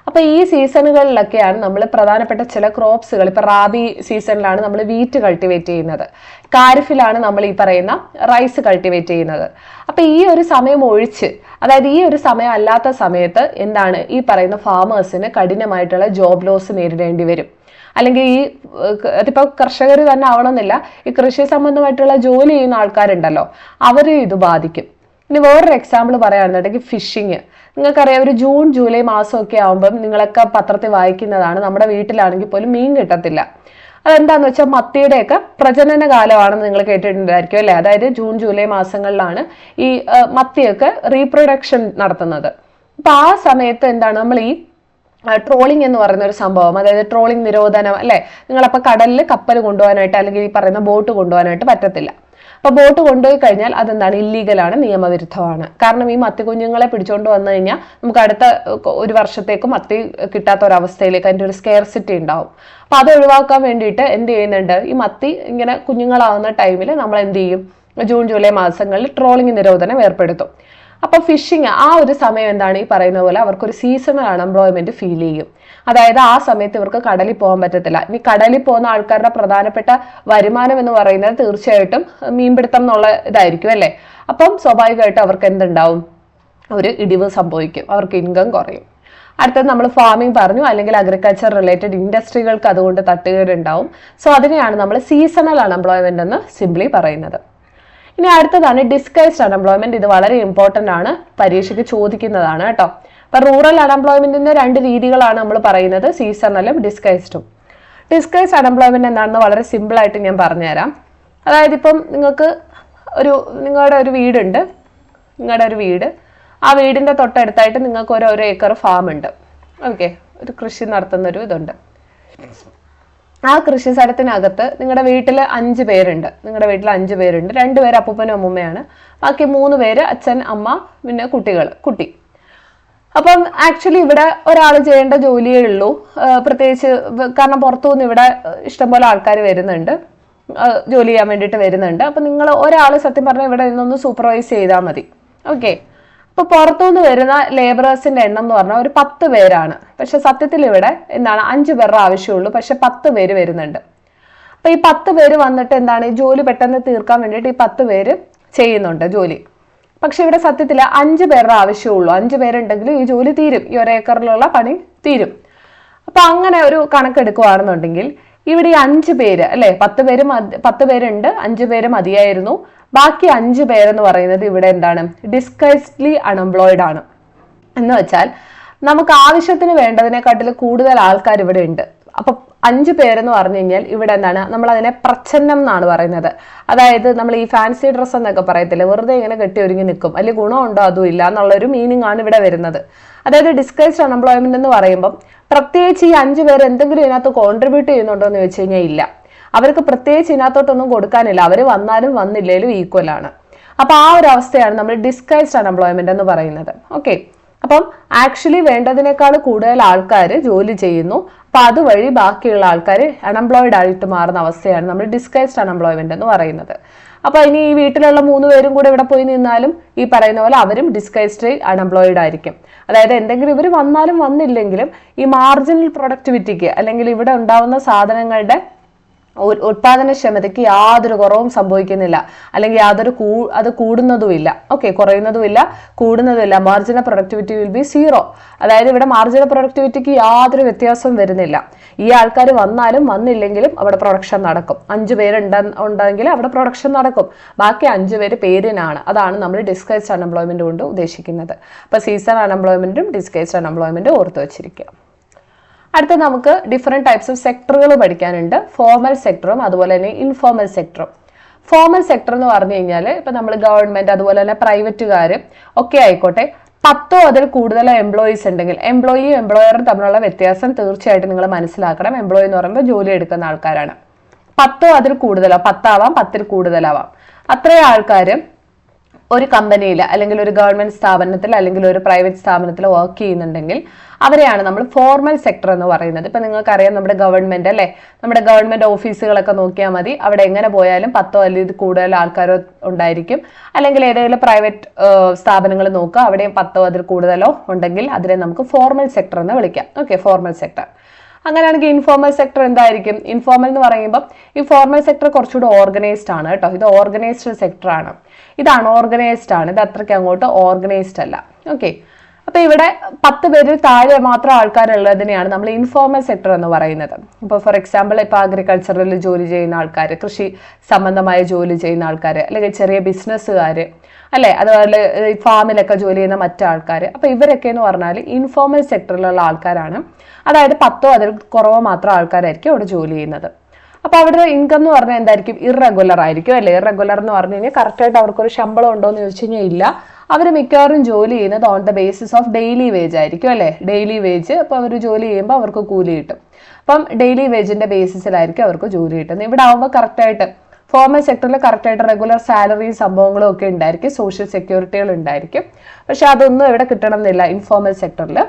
അപ്പൊ ഈ സീസണുകളിലൊക്കെയാണ് നമ്മൾ പ്രധാനപ്പെട്ട ചില ക്രോപ്സുകൾ, ഇപ്പൊ റാബി സീസണിലാണ് നമ്മൾ വീറ്റ് കൾട്ടിവേറ്റ് ചെയ്യുന്നത്, ഖാരിഫിലാണ് നമ്മൾ ഈ പറയുന്ന റൈസ് കൾട്ടിവേറ്റ് ചെയ്യുന്നത്. അപ്പൊ ഈ ഒരു സമയം ഒഴിച്ച്, അതായത് ഈ ഒരു സമയം അല്ലാത്ത സമയത്ത് എന്താണ് ഈ പറയുന്ന ഫാമേഴ്സിന് കഠിനമായിട്ടുള്ള ജോബ് ലോസ് നേരിടേണ്ടി വരും. അല്ലെങ്കിൽ ഈ അതിപ്പോ കർഷകർ തന്നെ ആവണമെന്നില്ല, ഈ കൃഷി സംബന്ധമായിട്ടുള്ള ജോലി ചെയ്യുന്ന ആൾക്കാരുണ്ടല്ലോ, അവരെ ഇത് ബാധിക്കും. ഇനി വേറൊരു എക്സാമ്പിൾ പറയുകയാണെന്നുണ്ടെങ്കിൽ ഫിഷിങ്. നിങ്ങൾക്കറിയാം ഒരു ജൂൺ ജൂലൈ മാസമൊക്കെ ആകുമ്പം നിങ്ങളൊക്കെ പത്രത്തിൽ വായിക്കുന്നതാണ്, നമ്മുടെ വീട്ടിലാണെങ്കിൽ പോലും മീൻ കിട്ടത്തില്ല. അതെന്താന്ന് വെച്ചാൽ മത്തിയുടെയൊക്കെ പ്രജനന കാലമാണെന്ന് നിങ്ങൾ കേട്ടിട്ടുണ്ടായിരിക്കും അല്ലെ. അതായത് ജൂൺ ജൂലൈ മാസങ്ങളിലാണ് ഈ മത്തിയൊക്കെ റീപ്രൊഡക്ഷൻ നടത്തുന്നത്. അപ്പൊ ആ സമയത്ത് എന്താണ് നമ്മൾ ഈ ട്രോളിംഗ് എന്ന് പറയുന്ന ഒരു സംഭവം, അതായത് ട്രോളിംഗ് നിരോധനം അല്ലെ. നിങ്ങളപ്പോ കടലിൽ കപ്പൽ കൊണ്ടുപോകാനായിട്ട് അല്ലെങ്കിൽ ഈ പറയുന്ന ബോട്ട് കൊണ്ടുപോകാനായിട്ട് പറ്റത്തില്ല. അപ്പൊ ബോട്ട് കൊണ്ടുപോയി കഴിഞ്ഞാൽ അതെന്താണ്, ഇല്ലീഗലാണ്, നിയമവിരുദ്ധമാണ്. കാരണം ഈ മത്തി കുഞ്ഞുങ്ങളെ പിടിച്ചുകൊണ്ട് വന്നു കഴിഞ്ഞാൽ നമുക്ക് അടുത്ത ഒരു വർഷത്തേക്ക് മത്തി കിട്ടാത്ത ഒരവസ്ഥയിലേക്ക് അതിൻ്റെ ഒരു സ്കെയർസിറ്റി ഉണ്ടാവും. അപ്പൊ അത് ഒഴിവാക്കാൻ വേണ്ടിയിട്ട് എന്ത് ചെയ്യുന്നുണ്ട്, ഈ മത്തി ഇങ്ങനെ കുഞ്ഞുങ്ങളാവുന്ന ടൈമിൽ നമ്മൾ എന്ത് ചെയ്യും, ജൂൺ ജൂലൈ മാസങ്ങളിൽ ട്രോളിംഗ് നിരോധനം ഏർപ്പെടുത്തും. അപ്പൊ ഫിഷിങ് ആ ഒരു സമയം എന്താണ് ഈ പറയുന്ന പോലെ അവർക്കൊരു സീസണൽ അൺഎംപ്ലോയ്മെന്റ് ഫീൽ ചെയ്യും. അതായത് ആ സമയത്ത് ഇവർക്ക് കടലിൽ പോകാൻ പറ്റത്തില്ല. ഇനി കടലിൽ പോകുന്ന ആൾക്കാരുടെ പ്രധാനപ്പെട്ട വരുമാനം എന്ന് പറയുന്നത് തീർച്ചയായിട്ടും മീൻപിടുത്തം എന്നുള്ള ഇതായിരിക്കും അല്ലെ. അപ്പം സ്വാഭാവികമായിട്ടും അവർക്ക് എന്തുണ്ടാവും, ഒരു ഇടിവ് സംഭവിക്കും, അവർക്ക് ഇൻകം കുറയും. അടുത്തത് നമ്മൾ ഫാമിംഗ് പറഞ്ഞു, അല്ലെങ്കിൽ അഗ്രികൾച്ചർ റിലേറ്റഡ് ഇൻഡസ്ട്രികൾക്ക് അതുകൊണ്ട് തട്ടുകേടുണ്ടാവും. സോ അതിനെയാണ് നമ്മൾ സീസണൽ അൺഎംപ്ലോയ്മെന്റ് എന്ന് സിംപ്ലി പറയുന്നത്. ഇനി അടുത്തതാണ് ഡിസ്ഗൈസ്ഡ് അൺഎംപ്ലോയ്മെന്റ്. ഇത് വളരെ ഇമ്പോർട്ടന്റ് ആണ്, പരീക്ഷയ്ക്ക് ചോദിക്കുന്നതാണ് കേട്ടോ. അപ്പൊ റൂറൽ അൺഎംപ്ലോയ്മെന്റിന്റെ രണ്ട് രീതികളാണ് നമ്മൾ പറയുന്നത്, സീസണലും ഡിസ്ഗൈസ്ഡും. ഡിസ്ഗൈസ്ഡ് അൺഎംപ്ലോയ്മെന്റ് എന്താണെന്ന് വളരെ സിമ്പിൾ ആയിട്ട് ഞാൻ പറഞ്ഞുതരാം. അതായത് ഇപ്പം നിങ്ങൾക്ക് നിങ്ങളുടെ ഒരു വീടുണ്ട്, ആ വീടിന്റെ തൊട്ടടുത്തായിട്ട് നിങ്ങൾക്ക് ഒരു ഏക്കർ ഫാം ഉണ്ട്. ഓക്കെ, ഒരു കൃഷി നടത്തുന്ന ഒരു ഇതുണ്ട്. ആ കൃഷി സ്ഥലത്തിനകത്ത് നിങ്ങളുടെ വീട്ടിൽ 5 പേരുണ്ട്. 2 പേര് അപ്പൂപ്പനും അമ്മൂമ്മയാണ്, ബാക്കി 3 പേര് അച്ഛൻ, അമ്മ, പിന്നെ കുട്ടി. അപ്പം ആക്ച്വലി ഇവിടെ ഒരാൾ ചെയ്യേണ്ട ജോലിയേ ഉള്ളൂ, പ്രത്യേകിച്ച് കാരണം പുറത്തുനിന്ന് ഇവിടെ ഇഷ്ടംപോലെ ആൾക്കാർ വരുന്നുണ്ട്, ജോലി ചെയ്യാൻ വേണ്ടിയിട്ട് വരുന്നുണ്ട്. അപ്പൊ നിങ്ങൾ ഒരാൾ സത്യം പറഞ്ഞാൽ ഇവിടെ നിന്നൊന്ന് സൂപ്പർവൈസ് ചെയ്താൽ മതി. ഓക്കെ, അപ്പൊ പുറത്തുനിന്ന് വരുന്ന ലേബറേഴ്സിന്റെ എണ്ണം എന്ന് പറഞ്ഞാൽ ഒരു 10 പേരാണ്. പക്ഷെ സത്യത്തിൽ ഇവിടെ എന്താണ് 5 പേരുടെ ആവശ്യമുള്ളൂ, പക്ഷെ 10 പേര് വരുന്നുണ്ട്. അപ്പൊ ഈ 10 പേര് വന്നിട്ട് എന്താണ് ഈ ജോലി പെട്ടെന്ന് തീർക്കാൻ വേണ്ടിയിട്ട് ഈ 10 പേര് ചെയ്യുന്നുണ്ട് ജോലി. പക്ഷെ ഇവിടെ സത്യത്തിൽ 5 പേരുടെ ആവശ്യമുള്ളൂ. 5 പേരുണ്ടെങ്കിൽ ഈ ജോലി തീരും, ഈ ഒരേക്കറിലുള്ള പണി തീരും. അപ്പൊ അങ്ങനെ ഒരു കണക്കെടുക്കുകയാണെന്നുണ്ടെങ്കിൽ ഇവിടെ ഈ 5 പേര് അല്ലെ, 10 പേരുണ്ട്, 5 പേര് മതിയായിരുന്നു. ബാക്കി 5 പേരെന്ന് പറയുന്നത് ഇവിടെ എന്താണ്, ഡിസ്ഗൈസ്ഡ്ലി അൺഎംപ്ലോയിഡ് ആണ്. എന്ന് വെച്ചാൽ നമുക്ക് ആവശ്യത്തിന് വേണ്ടതിനെക്കാട്ടിൽ കൂടുതൽ ആൾക്കാർ ഇവിടെ ഉണ്ട്. അപ്പൊ 5 പേരെന്ന് പറഞ്ഞു കഴിഞ്ഞാൽ ഇവിടെ എന്താണ്, നമ്മൾ അതിനെ പ്രച്ഛന്നം എന്നാണ് പറയുന്നത്. അതായത് നമ്മൾ ഈ ഫാൻസി ഡ്രസ്സ് എന്നൊക്കെ പറയത്തില്ല, വെറുതെ ഇങ്ങനെ കെട്ടി ഒരുങ്ങി നിൽക്കും, അല്ലെങ്കിൽ ഗുണമുണ്ടോ അതും ഇല്ല എന്നുള്ളൊരു മീനിങ് ആണ് ഇവിടെ വരുന്നത്. അതായത് ഡിസ്കൈസ്ഡ് അൺഎംപ്ലോയ്മെന്റ് എന്ന് പറയുമ്പോൾ പ്രത്യേകിച്ച് ഈ 5 പേർ എന്തെങ്കിലും ഇതിനകത്ത് കോൺട്രിബ്യൂട്ട് ചെയ്യുന്നുണ്ടോ എന്ന് ചോദിച്ചു കഴിഞ്ഞാൽ ഇല്ല. അവർക്ക് പ്രത്യേകിച്ച് ഇതിനകത്തോട്ടൊന്നും കൊടുക്കാനില്ല, അവർ വന്നാലും വന്നില്ലേലും ഈക്വൽ ആണ്. അപ്പൊ ആ ഒരു അവസ്ഥയാണ് നമ്മൾ ഡിസ്കൈസ്ഡ് അൺഎംപ്ലോയ്മെന്റ് എന്ന് പറയുന്നത്. ഓക്കെ, അപ്പം ആക്ച്വലി വേണ്ടതിനേക്കാൾ കൂടുതൽ ആൾക്കാർ ജോലി ചെയ്യുന്നു, അപ്പൊ അതുവഴി ബാക്കിയുള്ള ആൾക്കാർ അൺഎംപ്ലോയിഡ് ആയിട്ട് മാറുന്ന അവസ്ഥയാണ് നമ്മൾ ഡിസ്കൈസ്ഡ് അൺഎംപ്ലോയ്മെന്റ് എന്ന് പറയുന്നത്. അപ്പൊ ഇനി ഈ വീട്ടിലുള്ള 3 പേരും കൂടെ ഇവിടെ പോയി നിന്നാലും ഈ പറയുന്ന പോലെ അവരും ഡിസ്കൈസ്ഡ് അൺഎംപ്ലോയിഡ് ആയിരിക്കും. അതായത് എന്തെങ്കിലും ഇവർ വന്നാലും വന്നില്ലെങ്കിലും ഈ മാർജിനൽ പ്രൊഡക്ടിവിറ്റിക്ക് അല്ലെങ്കിൽ ഇവിടെ ഉണ്ടാവുന്ന സാധനങ്ങളുടെ ഉത്പാദനക്ഷമതയ്ക്ക് യാതൊരു കുറവും സംഭവിക്കുന്നില്ല, അല്ലെങ്കിൽ അത് കൂടുന്നതുമില്ല. ഓക്കെ, കുറയുന്നതുമില്ല, കൂടുന്നതുമില്ല. Marginal productivity will be 0. അതായത് ഇവിടെ മാർജിനൽ പ്രൊഡക്ടിവിറ്റിക്ക് യാതൊരു വ്യത്യാസവും വരുന്നില്ല. ഈ ആൾക്കാർ വന്നാലും വന്നില്ലെങ്കിലും അവിടെ പ്രൊഡക്ഷൻ നടക്കും. 5 പേരുണ്ടെങ്കിൽ അവിടെ പ്രൊഡക്ഷൻ നടക്കും. ബാക്കി 5 പേര് പേരിനാണ്. അതാണ് നമ്മൾ ഡിസ്കൈസ്ഡ് അൺഎംപ്ലോയ്മെന്റ് കൊണ്ട് ഉദ്ദേശിക്കുന്നത്. അപ്പൊ സീസൺ അൺഎംപ്ലോയ്മെന്റും ഡിസ്കൈസ്ഡ് അൺഎംപ്ലോയ്മെന്റും ഓർത്ത് വെച്ചിരിക്കുക. അടുത്ത നമുക്ക് ഡിഫറെന്റ് ടൈപ്സ് ഓഫ് സെക്ടറുകൾ പഠിക്കാനുണ്ട്. ഫോർമൽ സെക്ടറും അതുപോലെ തന്നെ ഇൻഫോർമൽ സെക്ടറും. ഫോർമൽ സെക്ടർ എന്ന് പറഞ്ഞു കഴിഞ്ഞാൽ ഇപ്പൊ നമ്മൾ ഗവൺമെന്റ് അതുപോലെ തന്നെ പ്രൈവറ്റുകാർ ഒക്കെ ആയിക്കോട്ടെ, 10 അതിൽ കൂടുതലോ എംപ്ലോയീസ് ഉണ്ടെങ്കിൽ, എംപ്ലോയിയും എംപ്ലോയറും തമ്മിലുള്ള വ്യത്യാസം തീർച്ചയായിട്ടും നിങ്ങൾ മനസ്സിലാക്കണം. എംപ്ലോയി എന്ന് പറയുമ്പോൾ ജോലി എടുക്കുന്ന ആൾക്കാരാണ്. 10 അതിൽ കൂടുതലോ, 10 ആവാം 10ൽ കൂടുതലാവാം, അത്രയും ആൾക്കാർ ഒരു കമ്പനിയിൽ അല്ലെങ്കിൽ ഒരു ഗവൺമെന്റ് സ്ഥാപനത്തിൽ അല്ലെങ്കിൽ ഒരു പ്രൈവറ്റ് സ്ഥാപനത്തിൽ വർക്ക് ചെയ്യുന്നുണ്ടെങ്കിൽ അവരെയാണ് നമ്മൾ ഫോർമൽ സെക്ടർ എന്ന് പറയുന്നത്. ഇപ്പൊ നിങ്ങൾക്കറിയാം നമ്മുടെ ഗവൺമെന്റ് അല്ലെ, നമ്മുടെ ഗവൺമെന്റ് ഓഫീസുകളൊക്കെ നോക്കിയാൽ മതി, അവിടെ എങ്ങനെ പോയാലും 10 അല്ലെങ്കിൽ കൂടുതൽ ആൾക്കാരോ ഉണ്ടായിരിക്കും. അല്ലെങ്കിൽ ഏതെങ്കിലും പ്രൈവറ്റ് സ്ഥാപനങ്ങൾ നോക്കുക, അവിടെയും 10 അതിൽ കൂടുതലോ ഉണ്ടെങ്കിൽ അതിനെ നമുക്ക് ഫോർമൽ സെക്ടർ എന്ന് വിളിക്കാം. Okay, formal sector. അങ്ങനെയാണെങ്കിൽ ഇൻഫോർമൽ സെക്ടർ എന്തായിരിക്കും? ഇൻഫോർമൽ എന്ന് പറയുമ്പോൾ ഈ ഫോർമൽ സെക്ടർ കുറച്ചുകൂടി ഓർഗനൈസ്ഡ് ആണ് കേട്ടോ. ഇത് ഓർഗനൈസ്ഡ് സെക്ടർ ആണ്, ഇത് അൺഓർഗനൈസ്ഡ് ആണ്, ഇത് അത്രയ്ക്ക് അങ്ങോട്ട് ഓർഗനൈസ്ഡ് അല്ല. ഓക്കെ, അപ്പൊ ഇവിടെ 10 പേരിൽ താഴെ മാത്രം ആൾക്കാരുള്ളതിനെയാണ് നമ്മൾ ഇൻഫോർമൽ സെക്ടർ എന്ന് പറയുന്നത്. ഇപ്പൊ ഫോർ എക്സാമ്പിൾ ഇപ്പൊ അഗ്രികൾച്ചറിൽ ജോലി ചെയ്യുന്ന ആൾക്കാർ, കൃഷി സംബന്ധമായ ജോലി ചെയ്യുന്ന ആൾക്കാർ, അല്ലെങ്കിൽ ചെറിയ ബിസിനസ്സുകാർ അല്ലെ, അതുപോലെ ഫാമിലൊക്കെ ജോലി ചെയ്യുന്ന മറ്റാൾക്കാർ. അപ്പൊ ഇവരൊക്കെ എന്ന് പറഞ്ഞാൽ ഇൻഫോർമൽ സെക്ടറിലുള്ള ആൾക്കാരാണ്. അതായത് 10 അതിൽ കുറവോ മാത്രം ആൾക്കാരായിരിക്കും അവിടെ ജോലി ചെയ്യുന്നത്. അപ്പൊ അവരുടെ ഇൻകം എന്ന് പറഞ്ഞാൽ എന്തായിരിക്കും? ഇറഗുലർ ആയിരിക്കും അല്ലെ. ഇറഗുലർ എന്ന് പറഞ്ഞു കഴിഞ്ഞാൽ കറക്റ്റായിട്ട് അവർക്കൊരു ശമ്പളം ഉണ്ടോ എന്ന് ചോദിച്ചു കഴിഞ്ഞാൽ ഇല്ല. അവർ മിക്കവാറും ജോലി ചെയ്യുന്നത് on the basis of daily wage ആയിരിക്കും അല്ലെ. ഡെയിലി വേജ്, അപ്പൊ അവർ ജോലി ചെയ്യുമ്പോൾ അവർക്ക് കൂലി കിട്ടും. അപ്പം ഡെയിലി വേജിന്റെ ബേസിസിലായിരിക്കും അവർക്ക് ജോലി കിട്ടുന്നത്. ഇവിടെ ആവുമ്പോൾ കറക്റ്റായിട്ട് ഫോർമൽ സെക്ടറിൽ കറക്റ്റായിട്ട് റെഗുലർ സാലറിയും സംഭവങ്ങളും ഒക്കെ ഉണ്ടായിരിക്കും, സോഷ്യൽ സെക്യൂരിറ്റികൾ ഉണ്ടായിരിക്കും. പക്ഷെ അതൊന്നും ഇവിടെ കിട്ടണം എന്നില്ല, ഇൻഫോർമൽ സെക്ടറിൽ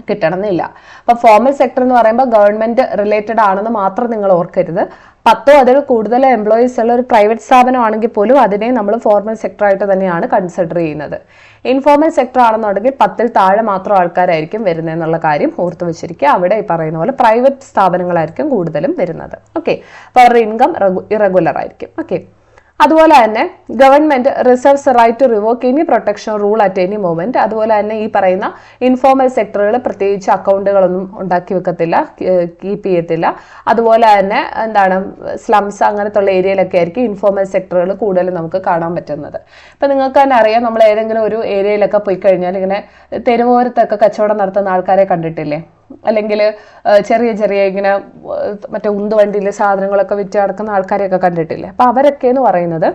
കിട്ടണം എന്നില്ല. അപ്പൊ ഫോർമൽ സെക്ടർ എന്ന് പറയുമ്പോൾ ഗവൺമെന്റ് റിലേറ്റഡ് ആണെന്ന് മാത്രം നിങ്ങൾ ഓർക്കരുത്. 10 അതിൽ കൂടുതൽ എംപ്ലോയീസ് ഉള്ള ഒരു പ്രൈവറ്റ് സ്ഥാപനമാണെങ്കിൽ പോലും അതിനെ നമ്മൾ ഫോർമൽ സെക്ടർ ആയിട്ട് തന്നെയാണ് കൺസിഡർ ചെയ്യുന്നത്. ഇൻഫോർമൽ സെക്ടർ ആണെന്നുണ്ടെങ്കിൽ 10ൽ താഴെ മാത്രം ആൾക്കാരായിരിക്കും വരുന്നത് എന്നുള്ള കാര്യം ഓർത്ത് വെച്ചിരിക്കുക. അവിടെ ഈ പറയുന്ന പോലെ പ്രൈവറ്റ് സ്ഥാപനങ്ങളായിരിക്കും കൂടുതലും വരുന്നത്. ഓക്കെ, അപ്പൊ അവരുടെ ഇൻകം ഇറഗുലർ ആയിരിക്കും. ഓക്കെ, അതുപോലെ തന്നെ government reserves right to revoke any protection rule at any moment. അതുപോലെ തന്നെ ഈ പറയുന്ന ഇൻഫോർമൽ സെക്ടറുകൾ പ്രത്യേകിച്ച് അക്കൗണ്ടുകളൊന്നും ഉണ്ടാക്കി വെക്കത്തില്ല, കീപ്പ് ചെയ്യത്തില്ല. അതുപോലെ തന്നെ എന്താണ് സ്ലംസ് അങ്ങനത്തെ ഉള്ള ഏരിയയിലൊക്കെ ആയിരിക്കും ഇൻഫോർമൽ സെക്ടറുകൾ കൂടുതലും നമുക്ക് കാണാൻ പറ്റുന്നത്. ഇപ്പൊ നിങ്ങൾക്ക് തന്നെ അറിയാം, നമ്മൾ ഏതെങ്കിലും ഒരു ഏരിയയിലൊക്കെ പോയി കഴിഞ്ഞാൽ ഇങ്ങനെ തെരുവോരത്തൊക്കെ കച്ചവടം നടത്തുന്ന ആൾക്കാരെ കണ്ടിട്ടില്ലേ? അല്ലെങ്കിൽ ചെറിയ ചെറിയ ഇങ്ങനെ മറ്റേ ഉന്തുവണ്ടിയിൽ സാധനങ്ങളൊക്കെ വിറ്റ് നടക്കുന്ന ആൾക്കാരെയൊക്കെ കണ്ടിട്ടില്ലേ? അപ്പൊ അവരൊക്കെ എന്ന് പറയുന്നത്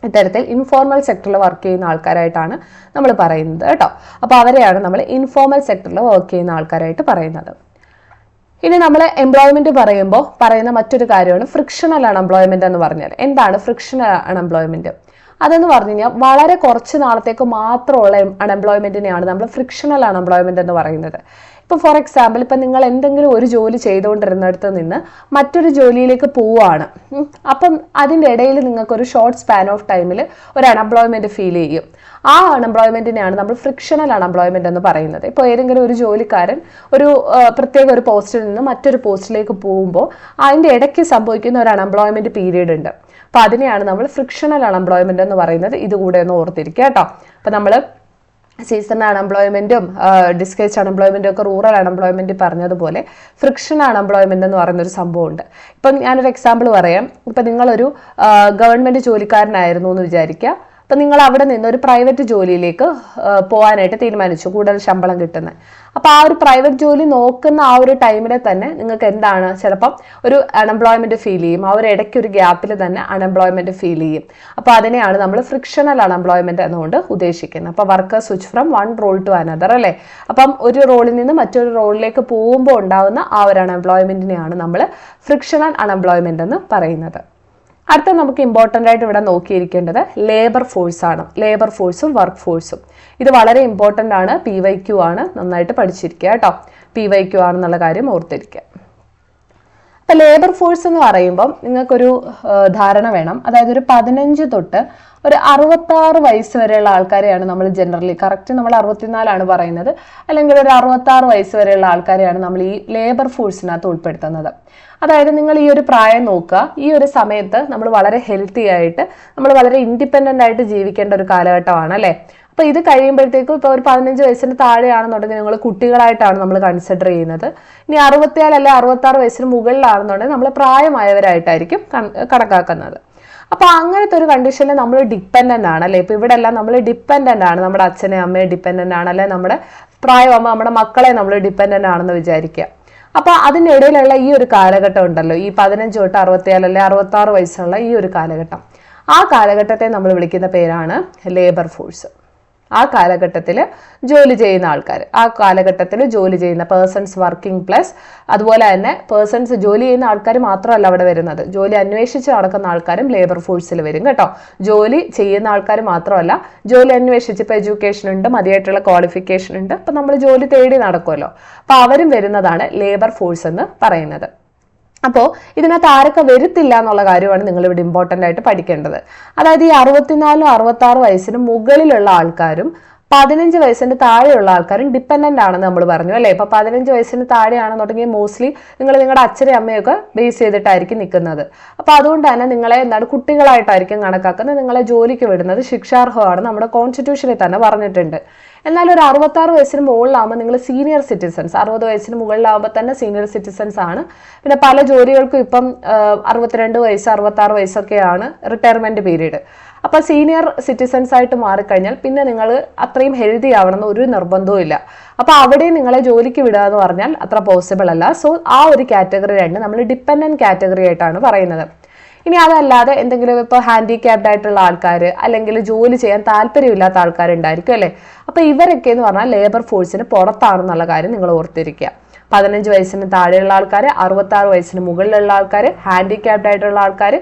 ഇത്തരത്തിൽ ഇൻഫോർമൽ സെക്ടറിൽ വർക്ക് ചെയ്യുന്ന ആൾക്കാരായിട്ടാണ് നമ്മൾ പറയുന്നത് കേട്ടോ. അപ്പൊ അവരെയാണ് നമ്മൾ ഇൻഫോർമൽ സെക്ടറിൽ വർക്ക് ചെയ്യുന്ന ആൾക്കാരായിട്ട് പറയുന്നത്. ഇനി നമ്മൾ എംപ്ലോയ്മെന്റ് പറയുമ്പോൾ പറയുന്ന മറ്റൊരു കാര്യമാണ് ഫ്രിക്ഷണൽ അൺഎംപ്ലോയ്മെന്റ് എന്ന് പറഞ്ഞാൽ. എന്താണ് ഫ്രിക്ഷണൽ അൺഎംപ്ലോയ്മെന്റ്? അതെന്ന് പറഞ്ഞു കഴിഞ്ഞാൽ വളരെ കുറച്ച് നാളത്തേക്ക് മാത്രമുള്ള അൺഎംപ്ലോയ്മെന്റിനെയാണ് നമ്മൾ ഫ്രിക്ഷണൽ അൺഎംപ്ലോയ്മെന്റ് എന്ന് പറയുന്നത്. ഇപ്പൊ ഫോർ എക്സാമ്പിൾ ഇപ്പൊ നിങ്ങൾ എന്തെങ്കിലും ഒരു ജോലി ചെയ്തുകൊണ്ടിരുന്നിടത്ത് നിന്ന് മറ്റൊരു ജോലിയിലേക്ക് പോവുകയാണ്. അപ്പം അതിൻ്റെ ഇടയിൽ നിങ്ങൾക്ക് ഒരു ഷോർട്ട് സ്പാൻ ഓഫ് ടൈമിൽ ഒരു അൺഎംപ്ലോയ്മെന്റ് ഫീൽ ചെയ്യും. ആ അൺഎംപ്ലോയ്മെന്റിനെയാണ് നമ്മൾ ഫ്രിക്ഷണൽ അൺഎംപ്ലോയ്മെന്റ് എന്ന് പറയുന്നത്. ഇപ്പോൾ ഏതെങ്കിലും ഒരു ജോലിക്കാരൻ ഒരു പ്രത്യേക ഒരു പോസ്റ്റിൽ നിന്ന് മറ്റൊരു പോസ്റ്റിലേക്ക് പോകുമ്പോൾ അതിൻ്റെ ഇടയ്ക്ക് സംഭവിക്കുന്ന ഒരു അൺഎംപ്ലോയ്മെന്റ് പീരീഡ് ഉണ്ട്. അപ്പൊ അതിനെയാണ് നമ്മൾ ഫ്രിക്ഷണൽ അൺഎംപ്ലോയ്മെന്റ് എന്ന് പറയുന്നത്. ഇതുകൂടെ ഒന്ന് ഓർത്തിരിക്കുക കേട്ടോ. അപ്പൊ നമ്മൾ സീസണൽ അൺഎംപ്ലോയ്മെന്റും ഡിസ്കൈസ്ഡ് അൺഎംപ്ലോയ്മെന്റും ഒക്കെ റൂറൽ അൺഎംപ്ലോയ്മെന്റ് പറഞ്ഞതുപോലെ ഫ്രിക്ഷൻ അൺഎംപ്ലോയ്മെന്റ് എന്ന് പറയുന്ന ഒരു സംഭവമുണ്ട്. ഇപ്പം ഞാനൊരു എക്സാമ്പിൾ പറയാം. ഇപ്പം നിങ്ങളൊരു ഗവൺമെന്റ് ജോലിക്കാരനായിരുന്നു എന്ന് വിചാരിക്കുക. അപ്പം നിങ്ങൾ അവിടെ നിന്ന് ഒരു പ്രൈവറ്റ് ജോലിയിലേക്ക് പോകാനായിട്ട് തീരുമാനിച്ചു, കൂടുതൽ ശമ്പളം കിട്ടുന്നത്. അപ്പോൾ ആ ഒരു പ്രൈവറ്റ് ജോലി നോക്കുന്ന ആ ഒരു ടൈമിൽ തന്നെ നിങ്ങൾക്ക് എന്താണ്, ചിലപ്പം ഒരു അൺഎംപ്ലോയ്മെന്റ് ഫീൽ ചെയ്യും. ആ ഒരു ഇടയ്ക്ക് ഒരു ഗ്യാപ്പിൽ തന്നെ അൺഎംപ്ലോയ്മെന്റ് ഫീൽ ചെയ്യും. അപ്പോൾ അതിനെയാണ് നമ്മൾ ഫ്രിക്ഷണൽ അൺഎംപ്ലോയ്മെന്റ് എന്നുകൊണ്ട് ഉദ്ദേശിക്കുന്നത്. അപ്പോൾ worker switch from one role to another അല്ലേ. അപ്പം ഒരു റോളിൽ നിന്ന് മറ്റൊരു റോളിലേക്ക് പോകുമ്പോൾ ഉണ്ടാകുന്ന ആ ഒരു അൺഎംപ്ലോയ്മെന്റിനെയാണ് നമ്മൾ ഫ്രിക്ഷണൽ അൺഎംപ്ലോയ്മെന്റ് എന്ന് പറയുന്നത്. അടുത്ത നമുക്ക് ഇമ്പോർട്ടൻ്റ് ആയിട്ട് ഇവിടെ നോക്കിയിരിക്കേണ്ടത് ലേബർ ഫോഴ്സ് ആണ്. ലേബർ ഫോഴ്സും വർക്ക് ഫോഴ്സും ഇത് വളരെ ഇമ്പോർട്ടൻ്റ് ആണ്. PYQ ആണ്, നന്നായിട്ട് പഠിച്ചിരിക്കുക കേട്ടോ. PYQ ആണെന്നുള്ള കാര്യം ഓർത്തിരിക്കുക. അപ്പം ലേബർ ഫോഴ്സ് എന്ന് പറയുമ്പം നിങ്ങൾക്കൊരു ധാരണ വേണം. അതായത് ഒരു 15 തൊട്ട് ഒരു 66 വയസ്സ് വരെയുള്ള ആൾക്കാരെയാണ് നമ്മൾ ജനറലി, കറക്റ്റ് നമ്മൾ 64 പറയുന്നത്, അല്ലെങ്കിൽ ഒരു 66 വയസ്സ് വരെയുള്ള ആൾക്കാരെയാണ് നമ്മൾ ഈ ലേബർ ഫോഴ്സിനകത്ത് ഉൾപ്പെടുത്തുന്നത്. അതായത് നിങ്ങൾ ഈ ഒരു പ്രായം നോക്കുക, ഈ ഒരു സമയത്ത് നമ്മൾ വളരെ ഹെൽത്തി ആയിട്ട് നമ്മൾ വളരെ ഇൻഡിപെൻഡൻ്റ് ആയിട്ട് ജീവിക്കേണ്ട ഒരു കാലഘട്ടമാണ് അല്ലേ. അപ്പോൾ ഇത് കഴിയുമ്പോഴത്തേക്കും ഇപ്പോൾ ഒരു 15 വയസ്സിന് താഴെയാണെന്നുണ്ടെങ്കിൽ നിങ്ങൾ കുട്ടികളായിട്ടാണ് നമ്മൾ കൺസിഡർ ചെയ്യുന്നത്. ഇനി 64 അല്ലെ 66 വയസ്സിന് മുകളിലാണെന്നുണ്ടെങ്കിൽ നമ്മൾ പ്രായമായവരായിട്ടായിരിക്കും കണക്കാക്കുന്നത്. അപ്പോൾ അങ്ങനത്തെ ഒരു കണ്ടീഷനിൽ നമ്മൾ ഡിപ്പെൻഡൻ്റ് ആണ് അല്ലേ. ഇപ്പോൾ ഇവിടെ എല്ലാം നമ്മൾ ഡിപ്പെൻഡൻ്റ് ആണ്, നമ്മുടെ അച്ഛനെ അമ്മയെ ഡിപ്പെൻഡൻ്റ് ആണ്, അല്ലെ നമ്മുടെ പ്രായമാകുമ്പോൾ നമ്മുടെ മക്കളെ നമ്മൾ ഡിപ്പെൻഡൻ്റ് ആണെന്ന് വിചാരിക്കുക. അപ്പോൾ അതിനിടയിലുള്ള ഈ ഒരു കാലഘട്ടം ഉണ്ടല്ലോ, ഈ 15 തൊട്ട് 64 അല്ലെ 66 വയസ്സുള്ള ഈ ഒരു കാലഘട്ടം, ആ കാലഘട്ടത്തെ നമ്മൾ വിളിക്കുന്ന പേരാണ് ലേബർ ഫോഴ്സ്. ആ കാലഘട്ടത്തിൽ ജോലി ചെയ്യുന്ന ആൾക്കാർ, ആ കാലഘട്ടത്തിൽ ജോലി ചെയ്യുന്ന പേഴ്സൺസ് വർക്കിംഗ് പ്ലസ് അതുപോലെ തന്നെ പേഴ്സൺസ് ജോലി ചെയ്യുന്ന ആൾക്കാർ മാത്രമല്ല അവിടെ വരുന്നത്, ജോലി അന്വേഷിച്ച് നടക്കുന്ന ആൾക്കാരും ലേബർ ഫോഴ്സിൽ വരും കേട്ടോ. ജോലി ചെയ്യുന്ന ആൾക്കാർ മാത്രമല്ല, ജോലി അന്വേഷിച്ച് ഇപ്പോൾ എഡ്യൂക്കേഷൻ ഉണ്ട്, മതിയായിട്ടുള്ള ക്വാളിഫിക്കേഷൻ ഉണ്ട്, അപ്പം നമ്മൾ ജോലി തേടി നടക്കുമല്ലോ, അപ്പോൾ അവരും വരുന്നതാണ് ലേബർ ഫോഴ്സ് എന്ന് പറയുന്നത്. അപ്പോൾ ഇതിനകത്ത് ആരൊക്കെ വരുത്തില്ല എന്നുള്ള കാര്യമാണ് നിങ്ങൾ ഇവിടെ ഇമ്പോർട്ടൻ്റ് ആയിട്ട് പഠിക്കേണ്ടത്. അതായത് ഈ 64 66 വയസ്സിന് മുകളിലുള്ള ആൾക്കാരും 15 വയസ്സിന് താഴെയുള്ള ആൾക്കാരും ഡിപ്പെൻഡൻ്റ് ആണെന്ന് നമ്മൾ പറഞ്ഞു അല്ലേ. ഇപ്പോൾ 15 വയസ്സിന് താഴെയാണെന്നുണ്ടെങ്കിൽ മോസ്റ്റ്ലി നിങ്ങൾ നിങ്ങളുടെ അച്ഛനെയും അമ്മയൊക്കെ ബേസ് ചെയ്തിട്ടായിരിക്കും നിൽക്കുന്നത്. അപ്പോൾ അതുകൊണ്ട് തന്നെ നിങ്ങളെ കുട്ടികളായിട്ടായിരിക്കും കണക്കാക്കുന്നത്. നിങ്ങളെ ജോലിക്ക് വിടുന്നത് ശിക്ഷാർഹമാണ്, നമ്മുടെ കോൺസ്റ്റിറ്റ്യൂഷനിൽ തന്നെ പറഞ്ഞിട്ടുണ്ട്. എന്നാൽ ഒരു 66 വയസ്സിന് മുകളിലാകുമ്പോൾ നിങ്ങൾ സീനിയർ സിറ്റിസൺസ്, 60 വയസ്സിന് മുകളിലാകുമ്പോൾ തന്നെ സീനിയർ സിറ്റിസൺസ് ആണ്. പിന്നെ പല ജോലികൾക്കും ഇപ്പം 62 വയസ്സ് 66 വയസ്സൊക്കെയാണ് റിട്ടയർമെൻറ്റ് പീരീഡ്. അപ്പോൾ സീനിയർ സിറ്റിസൺസ് ആയിട്ട് മാറിക്കഴിഞ്ഞാൽ പിന്നെ നിങ്ങൾ അത്രയും ഹെൽത്തി ആവണമെന്ന് ഒരു നിർബന്ധവും ഇല്ല. അപ്പോൾ അവിടെ നിങ്ങളെ ജോലിക്ക് വിടുക എന്ന് പറഞ്ഞാൽ അത്ര പോസിബിൾ അല്ല. സോ ആ ഒരു കാറ്റഗറി രണ്ട് നമ്മൾ ഡിപ്പെൻഡൻറ്റ് കാറ്റഗറി ആയിട്ടാണ് പറയുന്നത്. ഇനി അതല്ലാതെ എന്തെങ്കിലും ഇപ്പോൾ ഹാൻഡിക്യാപ്ഡ് ആയിട്ടുള്ള ആൾക്കാർ അല്ലെങ്കിൽ ജോലി ചെയ്യാൻ താല്പര്യമില്ലാത്ത ആൾക്കാരുണ്ടായിരിക്കും അല്ലേ. അപ്പോൾ ഇവരൊക്കെ എന്ന് പറഞ്ഞാൽ ലേബർ ഫോഴ്സിന് പുറത്താണെന്നുള്ള കാര്യം നിങ്ങൾ ഓർത്തിരിക്കുക. 15 വയസ്സിന് താഴെയുള്ള ആൾക്കാർ, 66 വയസ്സിന് മുകളിലുള്ള ആൾക്കാർ, ഹാൻഡിക്യാപ്ഡ് ആയിട്ടുള്ള ആൾക്കാർ,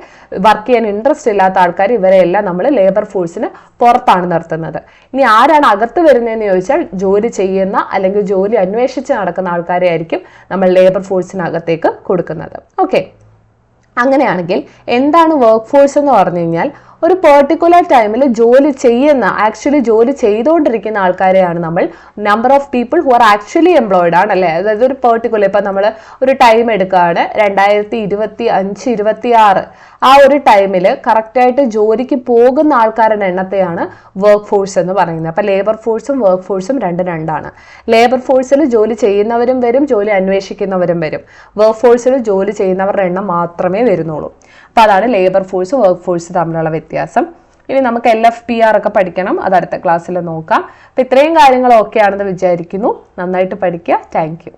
വർക്ക് ചെയ്യാൻ ഇൻട്രസ്റ്റ് ഇല്ലാത്ത ആൾക്കാർ, ഇവരെല്ലാം നമ്മൾ ലേബർ ഫോഴ്സിന് പുറത്താണ് നിർത്തുന്നത്. ഇനി ആരാണ് അകത്ത് വരുന്നതെന്ന് ചോദിച്ചാൽ ജോലി ചെയ്യുന്ന അല്ലെങ്കിൽ ജോലി അന്വേഷിച്ച് നടക്കുന്ന ആൾക്കാരെ ആയിരിക്കും നമ്മൾ ലേബർ ഫോഴ്സിനകത്തേക്ക് കൊടുക്കുന്നത്. ഓക്കെ, അങ്ങനെയാണെങ്കിൽ എന്താണ് വർക്ക് ഫോഴ്സ് എന്ന് പറഞ്ഞു കഴിഞ്ഞാൽ ഒരു പെർട്ടിക്കുലർ ടൈമിൽ ജോലി ചെയ്യുന്ന, ആക്ച്വലി ജോലി ചെയ്തുകൊണ്ടിരിക്കുന്ന ആൾക്കാരെയാണ് നമ്മൾ number of people who are actually employed ആണ് അല്ലേ. അതായത് ഒരു പെർട്ടിക്കുലർ ഇപ്പം നമ്മൾ ഒരു ടൈം എടുക്കുകയാണ് 2025 26 ആ ഒരു ടൈമിൽ കറക്റ്റായിട്ട് ജോലിക്ക് പോകുന്ന ആൾക്കാരുടെ എണ്ണത്തെയാണ് വർക്ക് ഫോഴ്സ് എന്ന് പറയുന്നത്. അപ്പം ലേബർ ഫോഴ്സും വർക്ക് ഫോഴ്സും രണ്ടാണ്. ലേബർ ഫോഴ്സിൽ ജോലി ചെയ്യുന്നവരും വരും, ജോലി അന്വേഷിക്കുന്നവരും വരും. വർക്ക് ഫോഴ്സിൽ ജോലി ചെയ്യുന്നവരുടെ എണ്ണം മാത്രമേ വരുന്നുള്ളൂ. അപ്പോൾ അതാണ് ലേബർ ഫോഴ്സ് വർക്ക് ഫോഴ്സ് തമ്മിലുള്ള വ്യത്യാസം. ഇനി നമുക്ക് LFPR ഒക്കെ പഠിക്കണം, അത് അടുത്ത ക്ലാസ്സിൽ നോക്കാം. അപ്പോൾ ഇത്രയും കാര്യങ്ങൾ ഓക്കെ ആണെന്ന് വിചാരിക്കുന്നു. നന്നായിട്ട് പഠിക്കുക. Thank you.